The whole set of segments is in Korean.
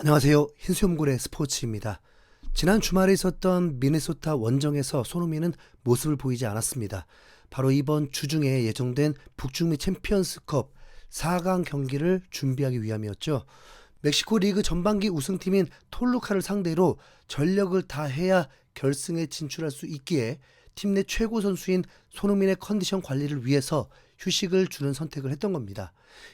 안녕하세요. 흰수염고래 스포츠입니다. 지난 주말에 있었던 미네소타 원정에서 손흥민은 모습을 보이지 않았습니다. 바로 이번 주중에 예정된 북중미 챔피언스컵 4강 경기를 준비하기 위함이었죠. 멕시코 리그 전반기 우승팀인 톨루카를 상대로 전력을 다해야 결승에 진출할 수 있기에 팀 내 최고 선수인 손흥민의 컨디션 관리를 위해서 휴식을 주는 선택을 했던 겁니다.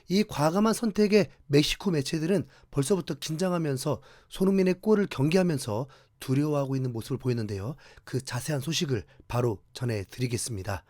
이 과감한 선택에 멕시코 매체들은 벌써부터 긴장하면서 손흥민의 골을 경계하면서 두려워하고 있는 모습을 보였는데요. 그 자세한 소식을 바로 전해드리겠습니다.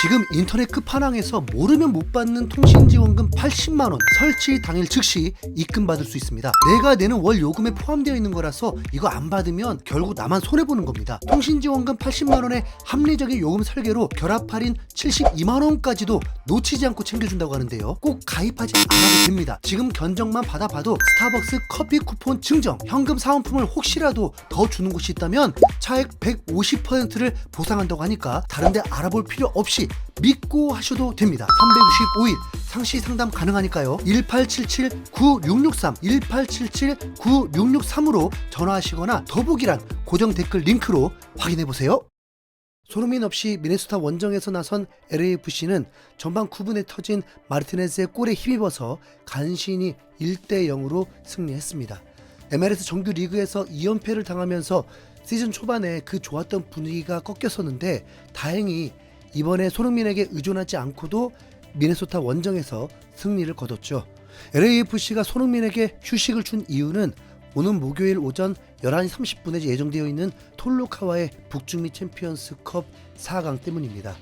지금 인터넷 끝판왕에서 모르면 못 받는 통신지원금 80만원 설치 당일 즉시 입금받을 수 있습니다. 내가 내는 월 요금에 포함되어 있는 거라서 이거 안 받으면 결국 나만 손해보는 겁니다. 통신지원금 80만원의 합리적인 요금 설계로 결합 할인 72만원까지도 놓치지 않고 챙겨준다고 하는데요. 꼭 가입하지 않아도 됩니다. 지금 견적만 받아봐도 스타벅스 커피 쿠폰 증정, 현금 사은품을 혹시라도 더 주는 곳이 있다면 차액 150%를 보상한다고 하니까 다른데 알아볼 필요 없이 믿고 하셔도 됩니다. 365일 상시 상담 가능하니까요. 1877-9663 1877-9663으로 전화하시거나 더보기란 고정 댓글 링크로 확인해보세요. 손흥민 없이 미네소타 원정에서 나선 LAFC는 전반 9분에 터진 마르티네즈의 골에 힘입어서 간신히 1대0으로 승리했습니다. MLS 정규 리그에서 2연패를 당하면서 시즌 초반에 그 좋았던 분위기가 꺾였었는데 다행히 이번에 손흥민에게 의존하지 않고도 미네소타 원정에서 승리를 거뒀죠. LAFC가 손흥민에게 휴식을 준 이유는 오는 목요일 오전 11시 30분에 예정되어 있는 톨루카와의 북중미 챔피언스컵 4강 때문입니다.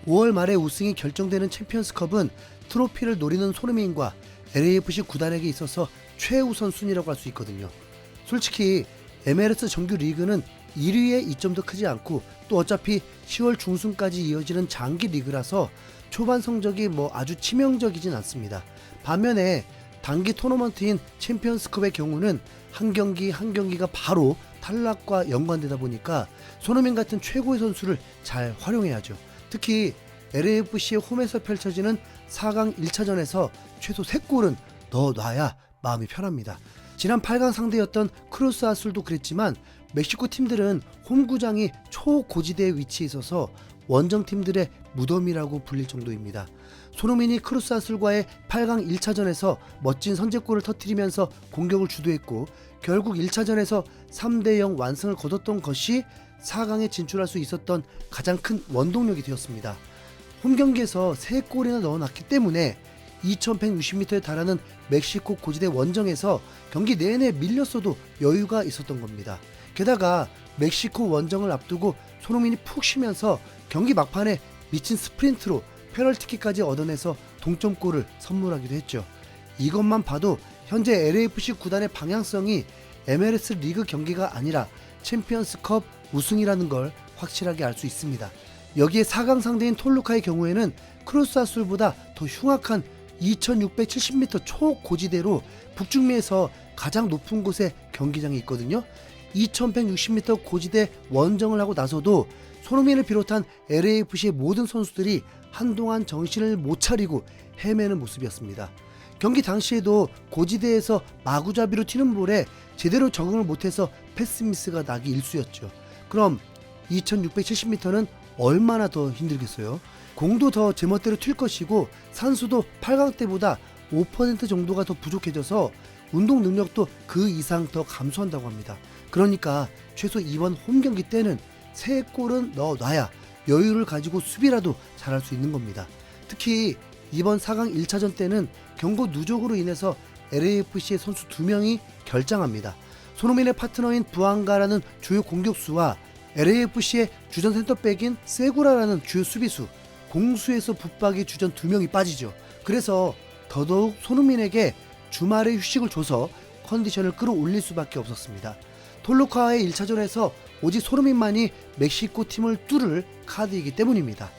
5월 말에 우승이 결정되는 챔피언스컵은 트로피를 노리는 손흥민과 LAFC 구단에게 있어서 최우선 순위라고 할 수 있거든요. 솔직히 MLS 정규 리그는 1위의 이점도 크지 않고 또 어차피 10월 중순까지 이어지는 장기 리그라서 초반 성적이 아주 치명적이진 않습니다. 반면에 단기 토너먼트인 챔피언스컵의 경우는 한 경기 한 경기가 바로 탈락과 연관되다 보니까 손흥민 같은 최고의 선수를 잘 활용해야죠. 특히 LAFC의 홈에서 펼쳐지는 4강 1차전에서 최소 3골은 넣어놔야 마음이 편합니다. 지난 8강 상대였던 크루스 아술도 그랬지만 멕시코 팀들은 홈구장이 초고지대에 위치해 있어서 원정팀들의 무덤이라고 불릴 정도입니다. 손흥민이 크루스 아술과의 8강 1차전에서 멋진 선제골을 터뜨리면서 공격을 주도했고 결국 1차전에서 3대0 완승을 거뒀던 것이 4강에 진출할 수 있었던 가장 큰 원동력이 되었습니다. 홈경기에서 3골이나 넣어놨기 때문에 2160m에 달하는 멕시코 고지대 원정에서 경기 내내 밀렸어도 여유가 있었던 겁니다. 게다가 멕시코 원정을 앞두고 손흥민이 푹 쉬면서 경기 막판에 미친 스프린트로 페널티킥까지 얻어내서 동점골을 선물하기도 했죠. 이것만 봐도 현재 LAFC 구단의 방향성이 MLS 리그 경기가 아니라 챔피언스컵 우승이라는 걸 확실하게 알 수 있습니다. 여기에 4강 상대인 톨루카의 경우에는 크루스 아술보다 더 흉악한 2670m 초고지대로 북중미에서 가장 높은 곳에 경기장이 있거든요. 2160m 고지대 원정을 하고 나서도 손흥민을 비롯한 LAFC의 모든 선수들이 한동안 정신을 못 차리고 헤매는 모습이었습니다. 경기 당시에도 고지대에서 마구잡이로 튀는 볼에 제대로 적응을 못해서 패스 미스가 나기 일쑤였죠. 그럼 2670m는 얼마나 더 힘들겠어요? 공도 더 제멋대로 튈 것이고 산수도 8강 때보다 5% 정도가 더 부족해져서 운동 능력도 그 이상 더 감소한다고 합니다. 그러니까 최소 이번 홈경기 때는 3골은 넣어놔야 여유를 가지고 수비라도 잘할 수 있는 겁니다. 특히 이번 4강 1차전 때는 경고 누적으로 인해서 LAFC의 선수 2명이 결장합니다. 손흥민의 파트너인 부앙가라는 주요 공격수와 LAFC의 주전 센터백인 세구라라는 주요 수비수, 공수에서 붙박이 주전 2명이 빠지죠. 그래서 더더욱 손흥민에게 주말에 휴식을 줘서 컨디션을 끌어올릴 수밖에 없었습니다. 톨루카와의 1차전에서 오직 손흥민만이 멕시코 팀을 뚫을 카드이기 때문입니다.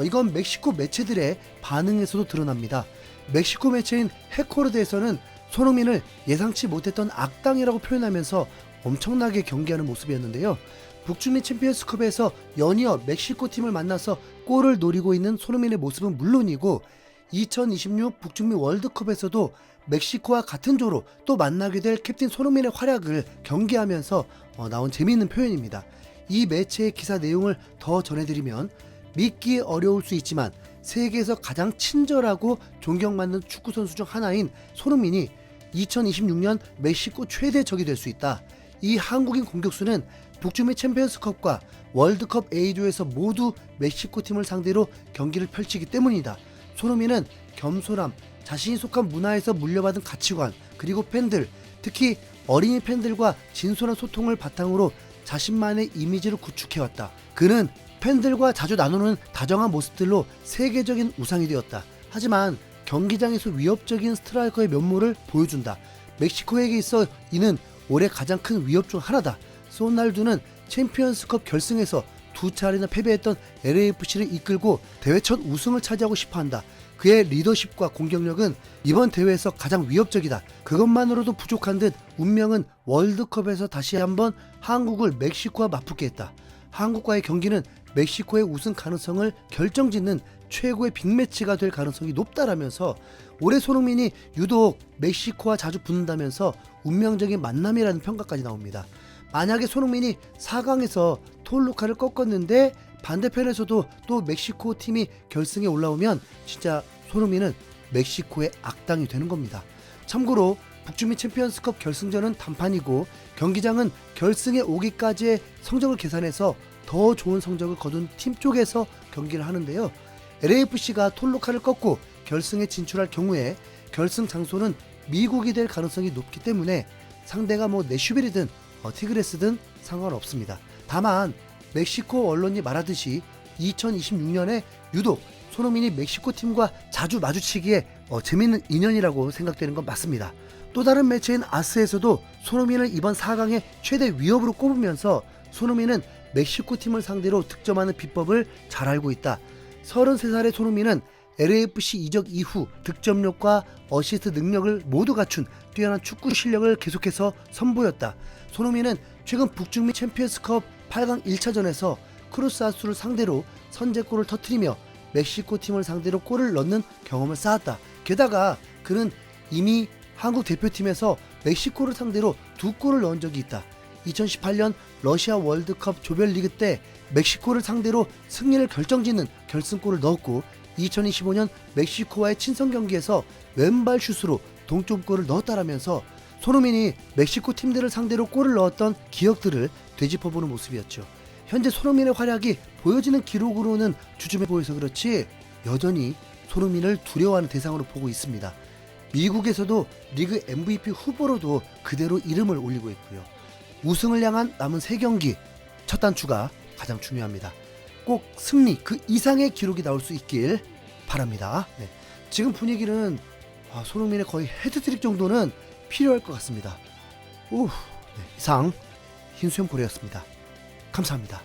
이건 멕시코 매체들의 반응에서도 드러납니다. 멕시코 매체인 헤코르드에서는 손흥민을 예상치 못했던 악당이라고 표현하면서 엄청나게 경기하는 모습이었는데요. 북중미 챔피언스컵에서 연이어 멕시코 팀을 만나서 골을 노리고 있는 손흥민의 모습은 물론이고 2026 북중미 월드컵에서도 멕시코와 같은 조로 또 만나게 될 캡틴 손흥민의 활약을 경계하면서 나온 재미있는 표현입니다. 이 매체의 기사 내용을 더 전해드리면, 믿기 어려울 수 있지만 세계에서 가장 친절하고 존경받는 축구선수 중 하나인 손흥민이 2026년 멕시코 최대 적이 될 수 있다. 이 한국인 공격수는 북중미 챔피언스컵과 월드컵 A조에서 모두 멕시코 팀을 상대로 경기를 펼치기 때문이다. 손흥민은 겸손함, 자신이 속한 문화에서 물려받은 가치관, 그리고 팬들, 특히 어린이 팬들과 진솔한 소통을 바탕으로 자신만의 이미지를 구축해왔다. 그는 팬들과 자주 나누는 다정한 모습들로 세계적인 우상이 되었다. 하지만 경기장에서 위협적인 스트라이커의 면모를 보여준다. 멕시코에게 있어 이는 올해 가장 큰 위협 중 하나다. 소날두는 챔피언스컵 결승에서 2차례나 패배했던 LAFC를 이끌고 대회 첫 우승을 차지하고 싶어한다. 그의 리더십과 공격력은 이번 대회에서 가장 위협적이다. 그것만으로도 부족한 듯 운명은 월드컵에서 다시 한번 한국을 멕시코와 맞붙게 했다. 한국과의 경기는 멕시코의 우승 가능성을 결정짓는 최고의 빅매치가 될 가능성이 높다라면서, 올해 손흥민이 유독 멕시코와 자주 붙는다면서 운명적인 만남이라는 평가까지 나옵니다. 만약에 손흥민이 4강에서 톨루카를 꺾었는데 반대편에서도 또 멕시코 팀이 결승에 올라오면 진짜 손흥민은 멕시코의 악당이 되는 겁니다. 참고로 북중미 챔피언스컵 결승전은 단판이고, 경기장은 결승에 오기까지의 성적을 계산해서 더 좋은 성적을 거둔 팀 쪽에서 경기를 하는데요. LAFC가 톨루카를 꺾고 결승에 진출할 경우에 결승 장소는 미국이 될 가능성이 높기 때문에 상대가 내슈빌이든 티그레스든 상관없습니다. 다만 멕시코 언론이 말하듯이 2026년에 유독 손흥민이 멕시코 팀과 자주 마주치기에 재밌는 인연이라고 생각되는 건 맞습니다. 또 다른 매체인 아스에서도 손흥민을 이번 4강의 최대 위협으로 꼽으면서, 손흥민은 멕시코 팀을 상대로 득점하는 비법을 잘 알고 있다. 33살의 손흥민은 LAFC 이적 이후 득점력과 어시스트 능력을 모두 갖춘 뛰어난 축구 실력을 계속해서 선보였다. 손흥민은 최근 북중미 챔피언스컵 8강 1차전에서 크루스아스를 상대로 선제골을 터뜨리며 멕시코 팀을 상대로 골을 넣는 경험을 쌓았다. 게다가 그는 이미 한국 대표팀에서 멕시코를 상대로 2골을 넣은 적이 있다. 2018년 러시아 월드컵 조별리그 때 멕시코를 상대로 승리를 결정짓는 결승골을 넣었고, 2025년 멕시코와의 친선 경기에서 왼발 슛으로 동점골을 넣었다라면서 손흥민이 멕시코 팀들을 상대로 골을 넣었던 기억들을 되짚어보는 모습이었죠. 현재 손흥민의 활약이 보여지는 기록으로는 주춤해 보여서 그렇지 여전히 손흥민을 두려워하는 대상으로 보고 있습니다. 미국에서도 리그 MVP 후보로도 그대로 이름을 올리고 있고요. 우승을 향한 남은 3경기, 첫 단추가 가장 중요합니다. 꼭 승리 그 이상의 기록이 나올 수 있길 바랍니다. 네. 지금 분위기는 손흥민의 거의 헤드트릭 정도는 필요할 것 같습니다. 이상 흰수염 고래였습니다. 감사합니다.